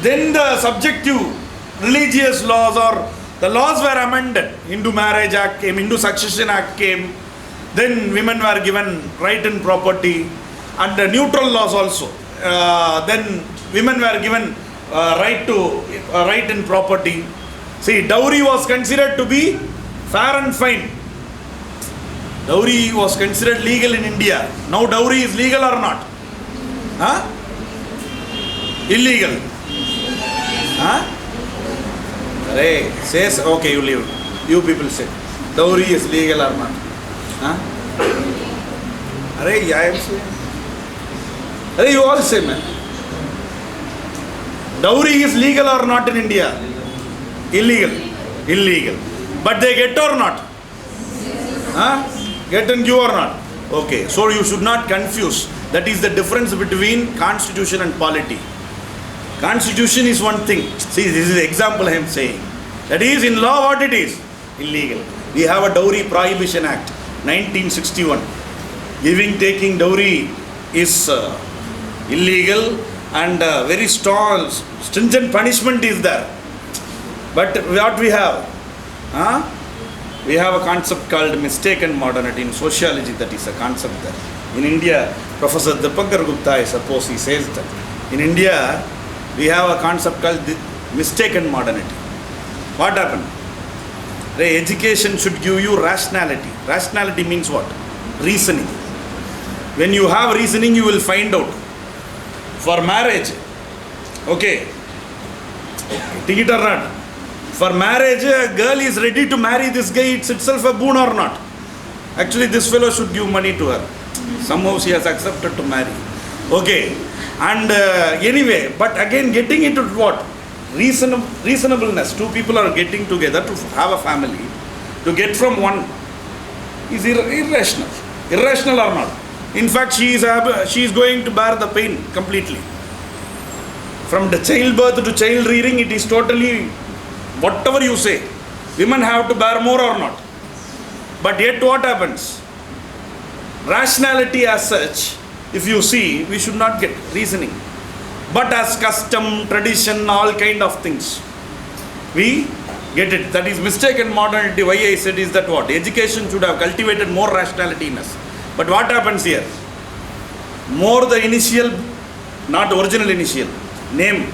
Then the subjective religious laws or the laws were amended. Hindu Marriage Act came, Hindu Succession Act came. Then women were given right in property and the neutral laws also. Then women were given right in property. See, dowry was considered to be fair and fine. Dowry was considered legal in India. Now dowry is legal or not? Huh? Illegal. Huh? Arey, says, okay, you leave. You people say, dowry is legal or not? Huh? Arey, I am saying. Arey, you all say, man. Dowry is legal or not in India? Illegal. Illegal. But they get or not? Huh? Get and give or not? Okay, so you should not confuse. That is the difference between constitution and polity. Constitution is one thing. See, this is the example I am saying. That is in law what it is? Illegal. We have a Dowry Prohibition Act, 1961. Giving, taking dowry is illegal and very strong, stringent punishment is there. But what we have? We have a concept called mistaken modernity in sociology. That is a concept there. In India, Professor Dipankar Gupta, I suppose he says that. In India, we have a concept called mistaken modernity. What happened? The education should give you rationality. Rationality means what? Reasoning. When you have reasoning, you will find out. For marriage, okay, take it or not. For marriage, a girl is ready to marry this guy, it's itself a boon or not? Actually, this fellow should give money to her. Somehow she has accepted to marry. Okay, and anyway, but again getting into what? Reasonableness. Two people are getting together to have a family. To get from one is irrational. Irrational or not? In fact, she is going to bear the pain completely. From the childbirth to child rearing, it is totally, whatever you say, women have to bear more or not. But yet what happens? Rationality as such, if you see, we should not get reasoning. But as custom, tradition, all kind of things, we get it. That is mistaken modernity. Why I said is that what? Education should have cultivated more rationality in us. But what happens here? More the initial, not original initial, name,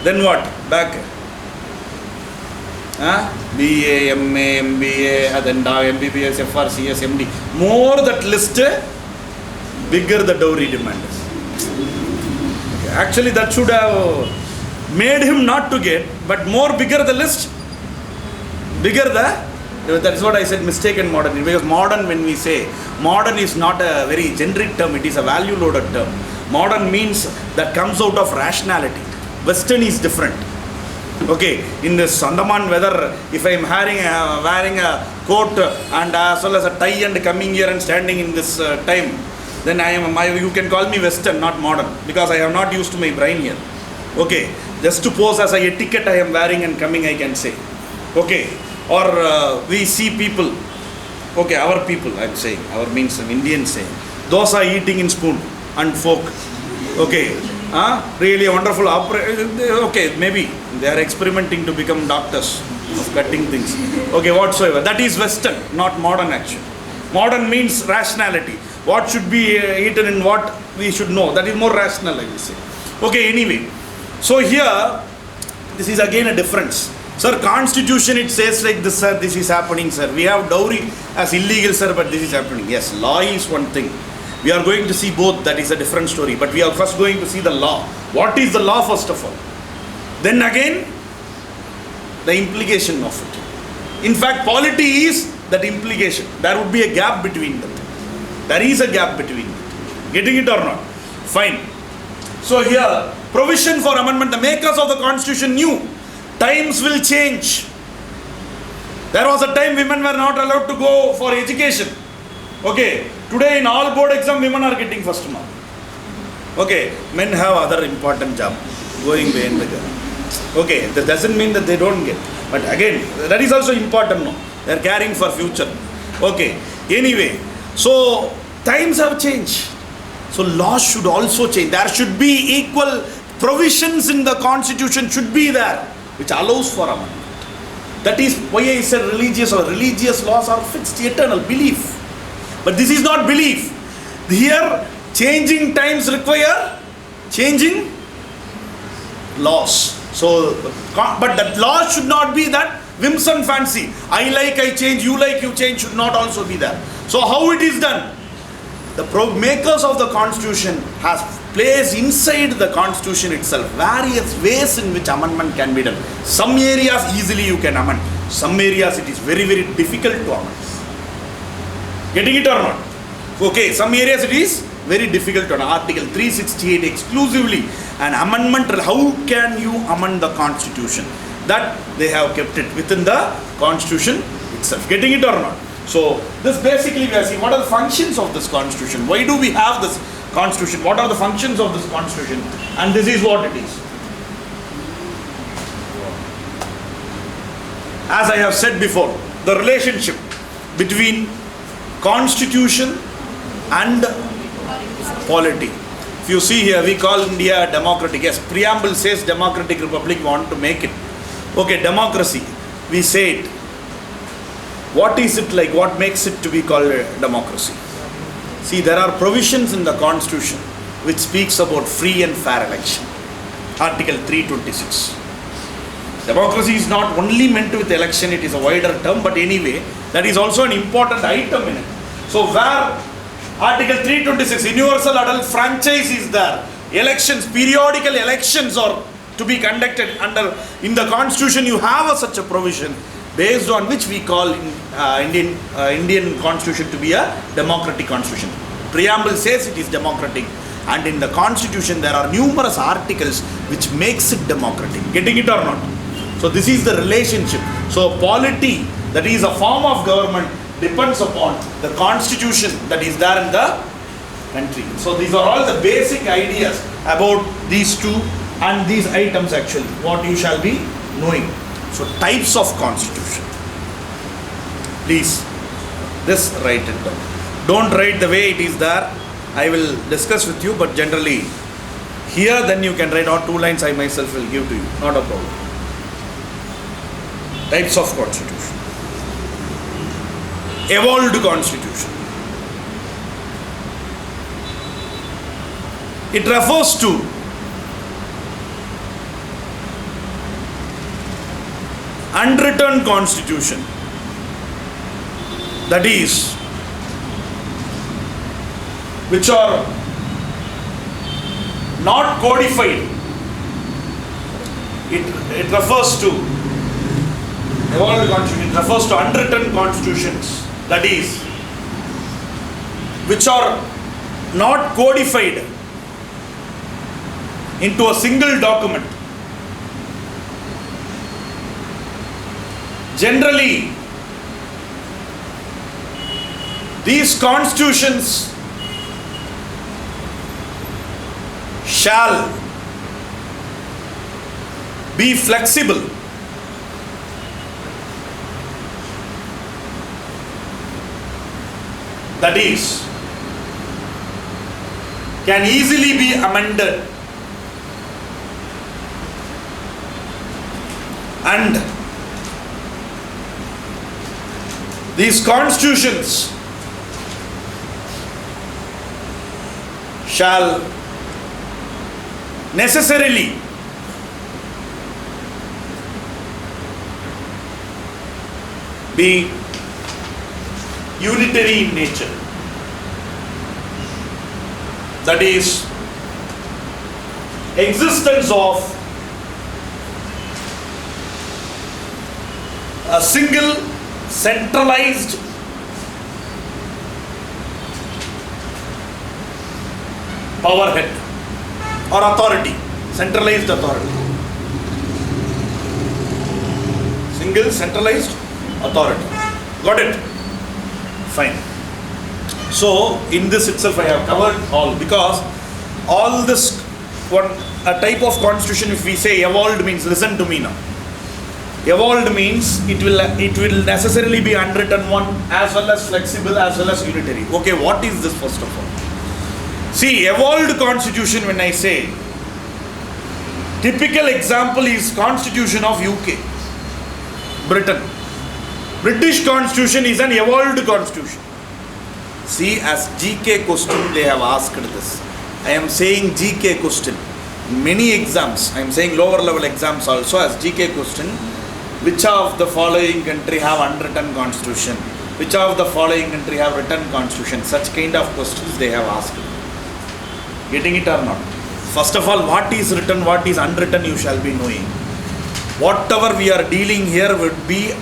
then what? Back. BA, MA, MBA, then MBBS, FRCS, MD. More that list, bigger the dowry demand is. Actually, that should have made him not to get, but more bigger the list, bigger the, that is what I said, mistaken modern. Because modern, when we say, modern is not a very generic term, it is a value loaded term. Modern means that comes out of rationality. Western is different. Okay, in this Andaman weather, if I am wearing a coat and as well as a tie and coming here and standing in this time, then you can call me Western, not modern, because I have not used my brain here. Okay, just to pose as a etiquette I am wearing and coming, I can say. Okay, or we see people, okay, our people I am saying, our means an Indian saying, those are eating in spoon and fork. Okay, really a wonderful okay, maybe they are experimenting to become doctors of cutting things. Okay, whatsoever. That is Western, not modern actually. Modern means rationality. What should be eaten and what we should know. That is more rational, I will say. Okay, anyway. So here, this is again a difference. Sir, constitution it says like this, sir, this is happening, sir. We have dowry as illegal, sir, but this is happening. Yes, law is one thing. We are going to see both, that is a different story. But we are first going to see the law. What is the law first of all? Then again, the implication of it. In fact, polity is that implication. There would be a gap between them. There is a gap between them. Getting it or not? Fine. So here, provision for amendment. The makers of the constitution knew times will change. There was a time women were not allowed to go for education. Okay, today in all board exam, women are getting first mark. Okay, men have other important job going behind the girl. Okay, that doesn't mean that they don't get. But again, that is also important, no? They are caring for future. Okay, anyway, so times have changed. So laws should also change. There should be equal provisions in the constitution should be there which allows for amendment. That is why I said religious laws are fixed, eternal belief. But this is not belief. Here, changing times require changing laws. So, but that law should not be that whims and fancy. I like, I change, you like, you change should not also be there. So how it is done? The makers of the constitution has placed inside the constitution itself various ways in which amendment can be done. Some areas easily you can amend. Some areas it is very, very difficult to amend. Getting it or not? Okay, some areas it is very difficult to amend. Article 368 exclusively an amendment. How can you amend the constitution? That they have kept it within the constitution itself. Getting it or not? So this basically we are seeing what are the functions of this constitution. Why do we have this constitution? What are the functions of this constitution? And this is what it is. As I have said before, the relationship between constitution and polity. If you see here, we call India democratic. Yes, preamble says democratic republic, we want to make it. Okay, democracy, we say it. What is it like? What makes it to be called a democracy? See, there are provisions in the constitution which speaks about free and fair election. Article 326. Democracy is not only meant with election, it is a wider term, but anyway, that is also an important item in it. So where Article 326, universal adult franchise is there. Elections, periodical elections are to be conducted in the constitution. You have such a provision based on which we call Indian constitution to be a democratic constitution. Preamble says it is democratic, and in the constitution there are numerous articles which makes it democratic. Getting it or not? So this is the relationship. So polity, that is a form of government, depends upon the constitution that is there in the country. So these are all the basic ideas about these two and these items actually, what you shall be knowing. So types of constitution. Please, this write it down. Don't write the way it is there. I will discuss with you, but generally here then you can write, or 2 lines I myself will give to you. Not a problem. Types of constitution. Evolved constitution. It refers to unwritten constitution, that is, which are not codified. It refers to evolved constitution. It refers to unwritten constitutions, that is, which are not codified into a single document. Generally, these constitutions shall be flexible, that is, can easily be amended, and these constitutions shall necessarily be unitary in nature. That is, existence of a single centralized power head or authority, centralized authority. Single centralized authority. Got it? Fine. So in this itself I have covered all, because all this one a type of constitution, if we say evolved, means, listen to me now. Evolved means it will necessarily be unwritten one, as well as flexible, as well as unitary. Okay, what is this first of all? See, evolved constitution, when I say, Typical example is Constitution of UK, Britain. British Constitution is an evolved constitution. See, as GK question they have asked this. I am saying GK question. Many exams, I am saying lower level exams also as GK question. Which of the following country have unwritten constitution? Which of the following country have written constitution? Such kind of questions they have asked. Getting it or not? First of all, what is written, what is unwritten, you shall be knowing. Whatever we are dealing here would be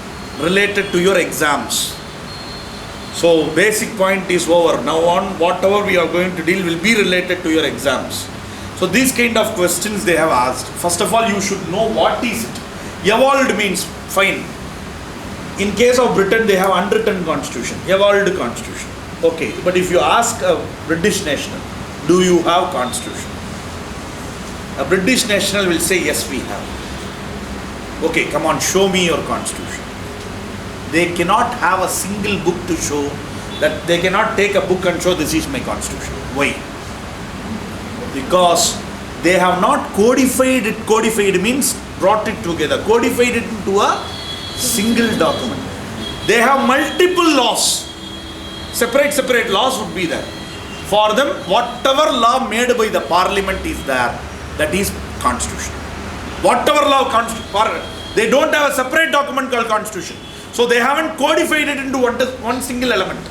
related to your exams. So basic point is over. Now on, whatever we are going to deal will be related to your exams. So these kind of questions they have asked. First of all, you should know what is it. Evolved means fine. In case of Britain, they have unwritten constitution, evolved constitution. Okay, but if you ask a British national, do you have constitution? A British national will say, yes, we have. Okay, come on, show me your constitution. They cannot have a single book to show that. They cannot take a book and show this is my constitution. Why? Because they have not codified it. Codified means brought it together, codified it into a single document. They have multiple laws. Separate laws would be there. For them, whatever law made by the parliament is there, that is constitution. Whatever law, they don't have a separate document called constitution. So they haven't codified it into one single element.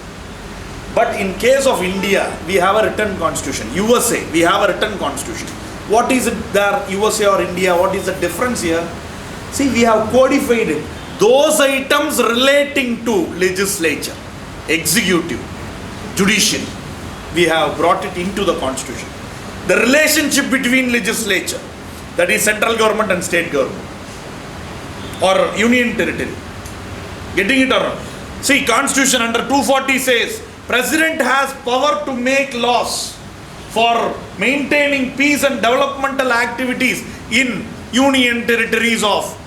But in case of India, we have a written constitution. USA, we have a written constitution. What is it there, USA or India? What is the difference here? See, we have codified it. Those items relating to legislature, executive, judicial, we have brought it into the constitution. The relationship between legislature, that is central government and state government, or union territory. Getting it or not? See, constitution under 240 says, President has power to make laws for maintaining peace and developmental activities in union territories of,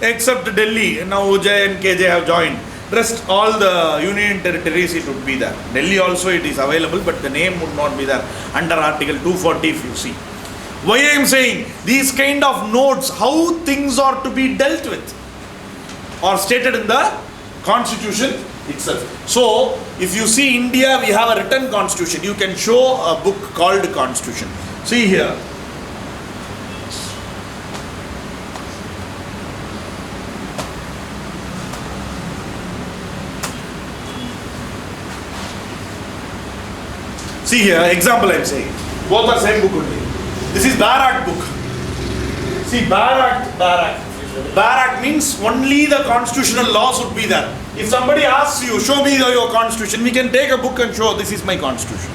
except Delhi. Now J and KJ have joined. Rest all the union territories it would be there. Delhi also it is available, but the name would not be there under Article 240 if you see. Why I am saying these kind of notes, how things are to be dealt with, are stated in the constitution itself. So, if you see India, we have a written constitution. You can show a book called Constitution. See here. See here, example I am saying. Both are same book only. This is Barat book. See, Barat. Barat means only the constitutional laws would be there. If somebody asks you, show me your constitution, we can take a book and show this is my constitution.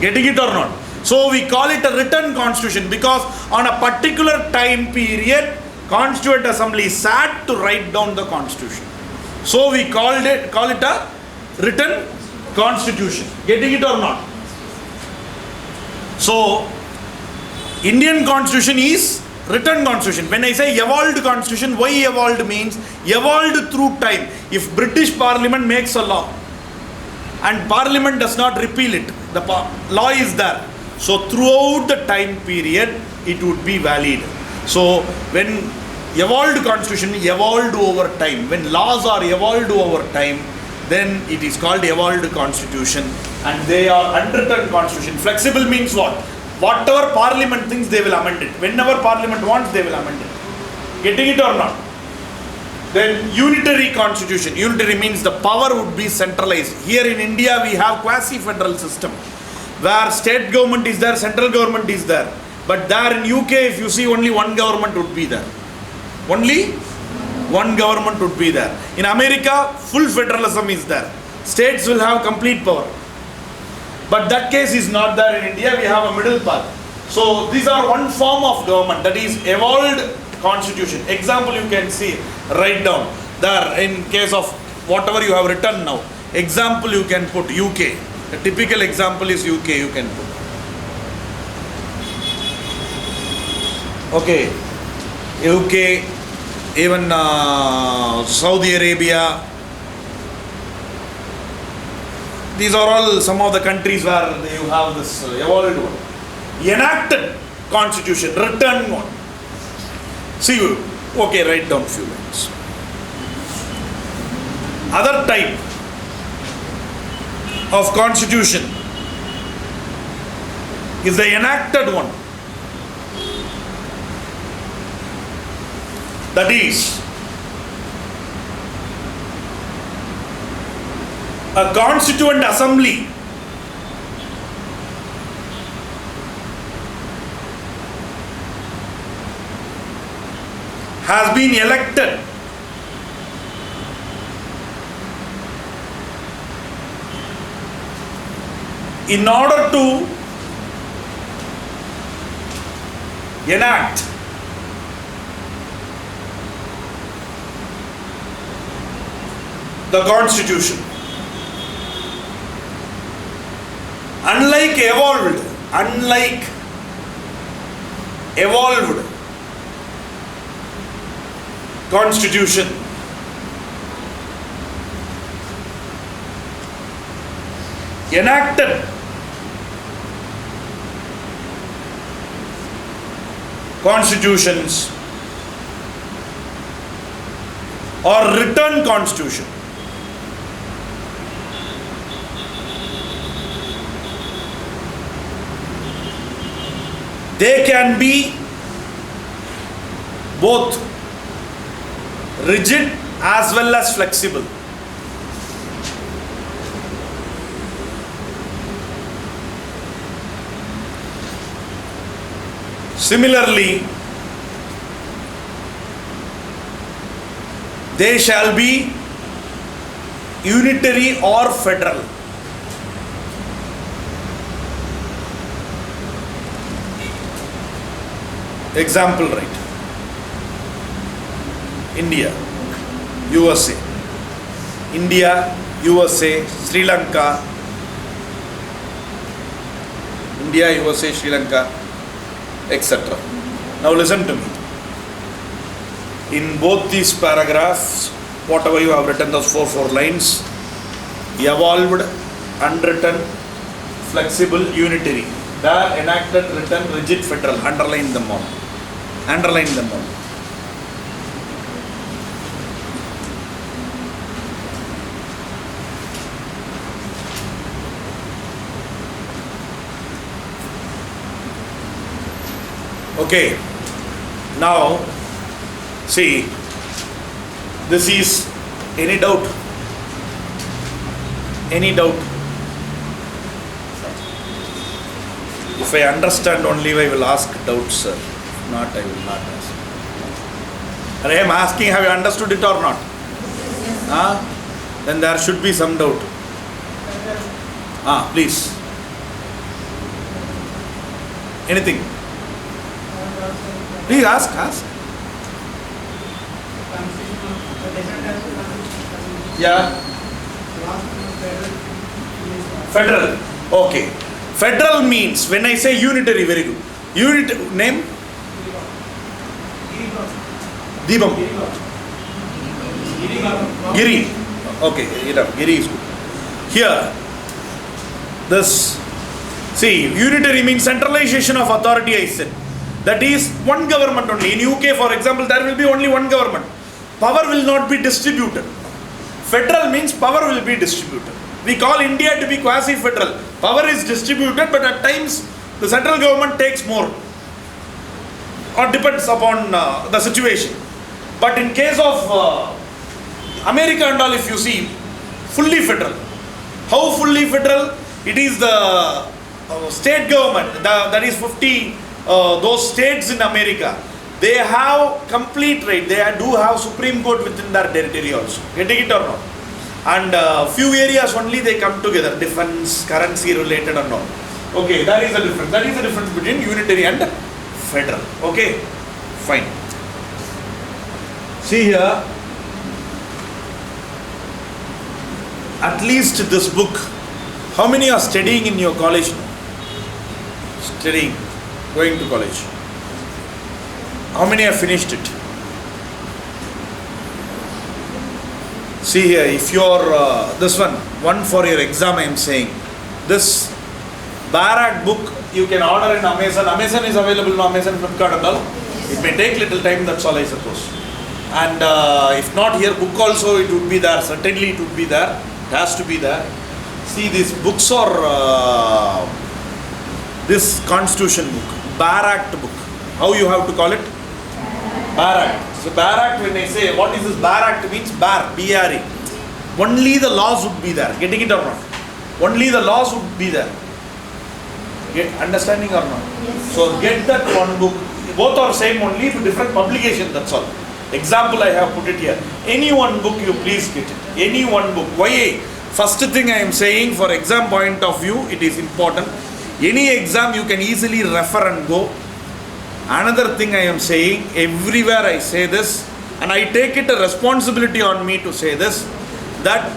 Getting it or not? So we call it a written constitution because on a particular time period, Constituent Assembly sat to write down the constitution. So we call it a written constitution. Getting it or not? So Indian constitution is written constitution. When I say evolved constitution, why evolved means evolved through time. If British Parliament makes a law and Parliament does not repeal it, the law is there. So throughout the time period, it would be valid. So when evolved constitution evolved over time, when laws are evolved over time, then it is called evolved constitution, and they are unwritten constitution. Flexible means what? Whatever Parliament thinks, they will amend it. Whenever Parliament wants, they will amend it. Getting it or not? Then unitary constitution. Unitary means the power would be centralized. Here in India, we have quasi-federal system where state government is there, central government is there. But there in UK, if you see, only one government would be there. Only one government would be there. In America, full federalism is there. States will have complete power. But that case is not there in India. We have a middle path. So these are one form of government, that is evolved constitution. Example you can see, write down there in case of whatever you have written now. Example you can put UK. The typical example is UK you can put. Okay, UK, even Saudi Arabia. These are all some of the countries where you have this evolved one. Enacted constitution, written one. See, okay, write down few lines. Other type of constitution is the enacted one. That is, a constituent assembly has been elected in order to enact the constitution. Unlike evolved constitution, enacted constitutions or written constitution they can be both rigid as well as flexible. Similarly, they shall be unitary or federal. Example, right? India, USA, Sri Lanka, India, USA, Sri Lanka, etc. Now listen to me. In both these paragraphs, whatever you have written, those four lines, evolved, unwritten, flexible, unitary. They are enacted, written, rigid, federal. Underline them all. Underline them all. Okay, now see, this is any doubt? Any doubt? If I understand only, I will ask doubts, sir. If not, I will not ask. And I am asking, have you understood it or not? Then there should be some doubt. Please. Anything? Please ask. Yeah. Federal. Okay. Federal means, when I say unitary, very good. Unit name? Deepam. Giri. Okay, Giri is good. Here, this, see, unitary means centralization of authority, I said. That is one government only. In UK, for example, there will be only one government. Power will not be distributed. Federal means power will be distributed. We call India to be quasi-federal. Power is distributed, but at times the central government takes more, or depends upon the situation. But in case of America and all, if you see, fully federal. How fully federal? It is the state government, that is 50, those states in America, they have complete right, they do have Supreme Court within their territory also. Getting it or not? And few areas only they come together, defense, currency related and all. Okay, that is the difference. That is the difference between unitary and federal. Okay, fine. See here, at least this book, how many are studying in your college now? Studying, going to college. How many have finished it? See here, if you're this one for your exam, I am saying, this Barat book you can order in Amazon. Amazon is available on Amazon, Flipkart and all. It may take little time, that's all I suppose. And if not here, book also it would be there. Certainly it would be there. It has to be there. See, these books are this Constitution book, Bar Act book. How you have to call it? Bar Act. So Bar Act, when I say what is this Bar Act, means bar, B-R-E. Only the laws would be there. Getting it or not? Only the laws would be there. Understanding or not? Yes. So get that one book. Both are same only, but different publication, that's all. Example I have put it here. Any one book you please get it. Any one book. Why? First thing I am saying, for exam point of view, it is important. Any exam you can easily refer and go. Another thing I am saying, everywhere I say this, and I take it a responsibility on me to say this, that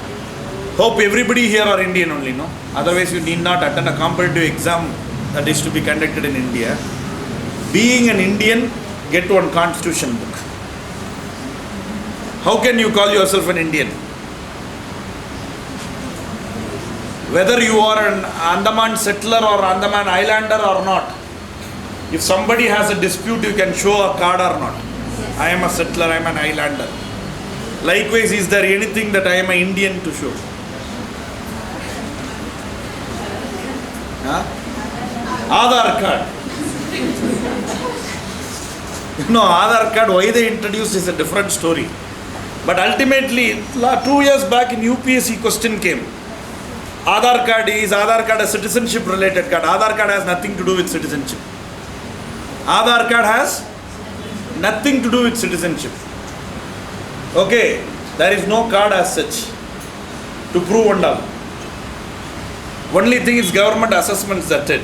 hope everybody here are Indian only, no? Otherwise you need not attend a competitive exam that is to be conducted in India. Being an Indian, get one Constitution book. How can you call yourself an Indian? Whether you are an Andaman settler or Andaman Islander or not, if somebody has a dispute, you can show a card or not. I am a settler, I am an Islander. Likewise, is there anything that I am an Indian to show? Huh? Aadhaar card. No, Aadhaar card, why they introduced is a different story. But ultimately, 2 years back in UPSC question came. Aadhaar card a citizenship related card? Aadhaar card has nothing to do with citizenship. Aadhaar card has nothing to do with citizenship. Okay, there is no card as such to prove and all. Only thing is government assessments, that's it.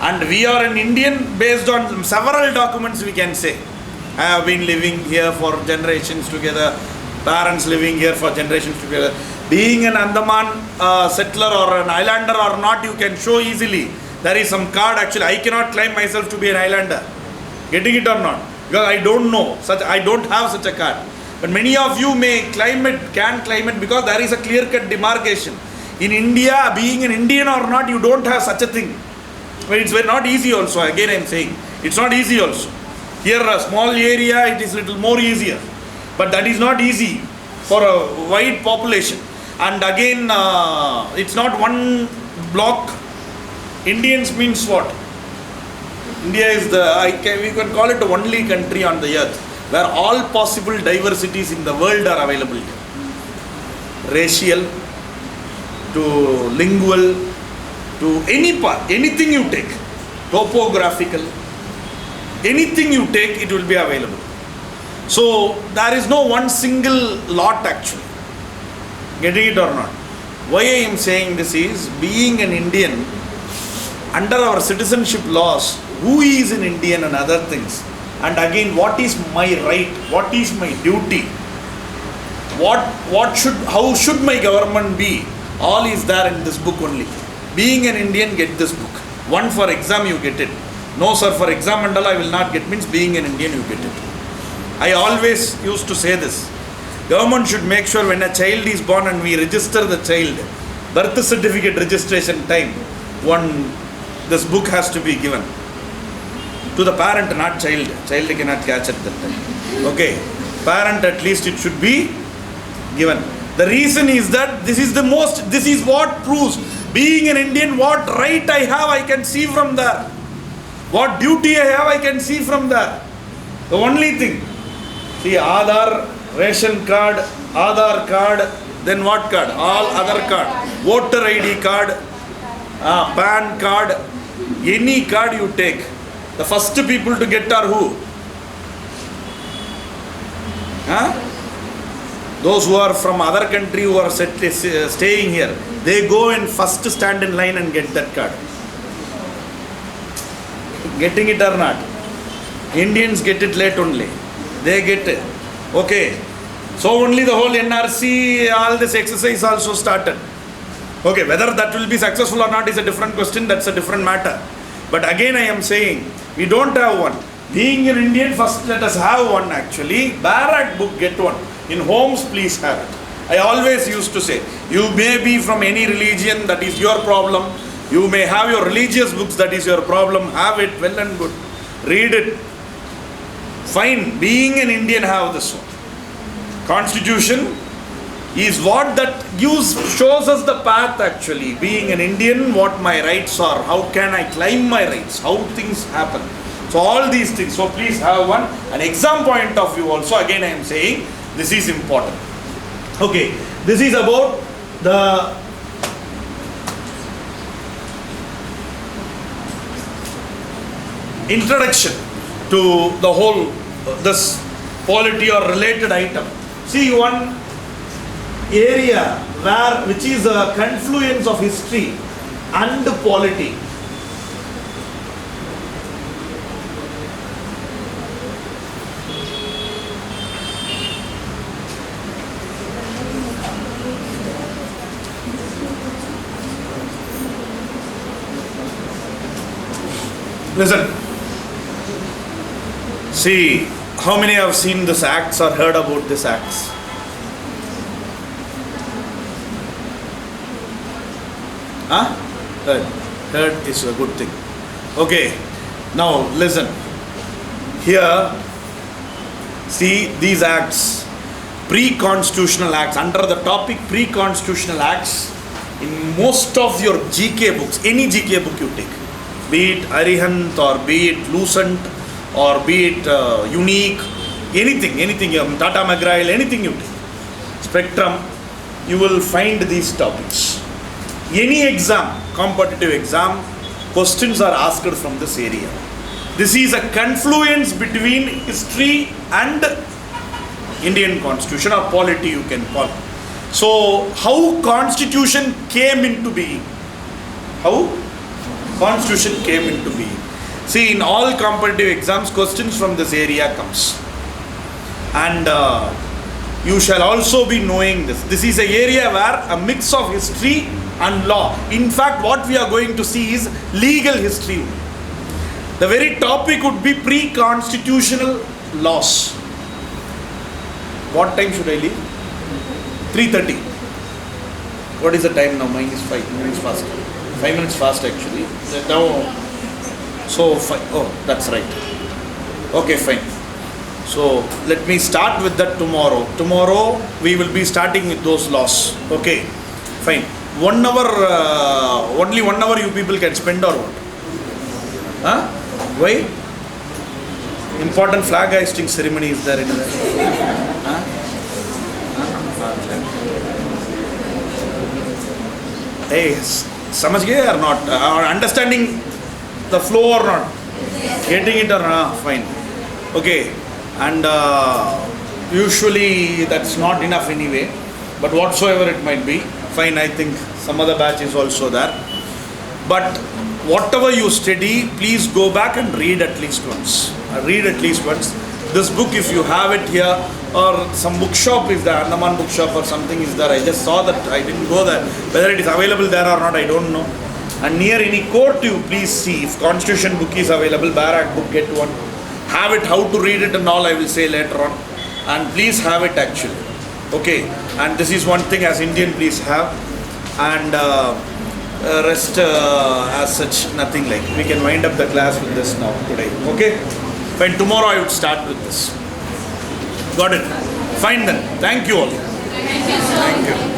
And we are an Indian based on several documents we can say. I have been living here for generations together, parents living here for generations together. Being an Andaman settler or an islander or not, you can show easily. There is some card actually, I cannot claim myself to be an islander. Getting it or not? Because I don't know, I don't have such a card. But many of you may claim it, can claim it because there is a clear-cut demarcation. In India, being an Indian or not, you don't have such a thing. But it's not easy also, again I am saying. It's not easy also. Here a small area, it is little more easier. But that is not easy for a wide population. And again, it's not one block. Indians means what? India is we can call it the only country on the earth where all possible diversities in the world are available. Racial, to lingual, to any part, anything you take, topographical, anything you take, it will be available. So there is no one single lot actually. Getting it or not? Why I am saying this is, being an Indian, under our citizenship laws, who is an Indian and other things, and again what is my right, what is my duty, how should my government be, all is there in this book only. Being an Indian, get this book. One for exam you get it. No sir, for exam and all I will not get, means being an Indian you get it. I always used to say this. Government should make sure when a child is born and we register the child, birth certificate registration time, this book has to be given to the parent, not child. Child cannot catch at that time. Okay, parent at least it should be given. The reason is that this is what proves being an Indian, what right I have, I can see from there. What duty I have, I can see from there. The only thing, see, Aadhaar, ration card, Aadhaar card, then what card? All other card. Voter ID card, PAN card, any card you take. The first people to get are who? Those who are from other country who are staying here. They go and first stand in line and get that card. Getting it or not? Indians get it late only. They get it. Okay. So only the whole NRC, all this exercise also started. Okay, whether that will be successful or not is a different question, that's a different matter. But again I am saying, we don't have one. Being an Indian, first let us have one actually. Bar Act book, get one. In homes, please have it. I always used to say, you may be from any religion, that is your problem. You may have your religious books, that is your problem, have it, well and good. Read it. Fine, being an Indian, have this one. Constitution is what that shows us the path actually. Being an Indian, what my rights are, how can I claim my rights, how things happen. So all these things, so please have an exam point of view also. Again I am saying, this is important. Okay, this is about the introduction to the whole, this polity or related item. See one area which is a confluence of history and polity. Listen. See, how many have seen this acts or heard about this acts? Huh? Heard is a good thing. Okay. Now listen. Here, see these acts, pre-constitutional acts, under the topic pre-constitutional acts, in most of your GK books, any GK book you take, be it Arihant or be it Lucent or be it Unique, anything, Tata McGrail, anything you take, Spectrum, you will find these topics. Any exam, competitive exam, questions are asked from this area. This is a confluence between history and Indian constitution or polity you can call. So how constitution came into being? How constitution came into being? See, in all competitive exams, questions from this area comes. And you shall also be knowing this. This is an area where a mix of history and law. In fact, what we are going to see is legal history. The very topic would be pre-constitutional laws. What time should I leave? 3:30. What is the time now? Mine is 5 minutes fast. 5 minutes fast actually. Now, so that's right. Okay, fine. So let me start with that tomorrow. Tomorrow we will be starting with those laws. Okay, fine. 1 hour, only 1 hour you people can spend or what? Huh? Why? Important flag hoisting ceremony is there in there. Huh? Hey, समझ गए or not? Or understanding the flow or not? Getting it or not? Fine. Okay. And usually that's not enough anyway. But whatsoever it might be, fine. I think some other batch is also there. But whatever you study, please go back and read at least once. Read at least once. This book, if you have it here, or some bookshop is there, Andaman bookshop or something is there. I just saw that. I didn't go there. Whether it is available there or not, I don't know. And near any court, you please see if Constitution book is available. Barak book, get one. Have it. How to read it and all, I will say later on. And please have it actually. Okay. And this is one thing as Indian, please have. And rest as such, nothing like. We can wind up the class with this now today. Okay. Fine. Tomorrow I would start with this. Got it. Fine then. Thank you all. Thank you, sir. Thank you.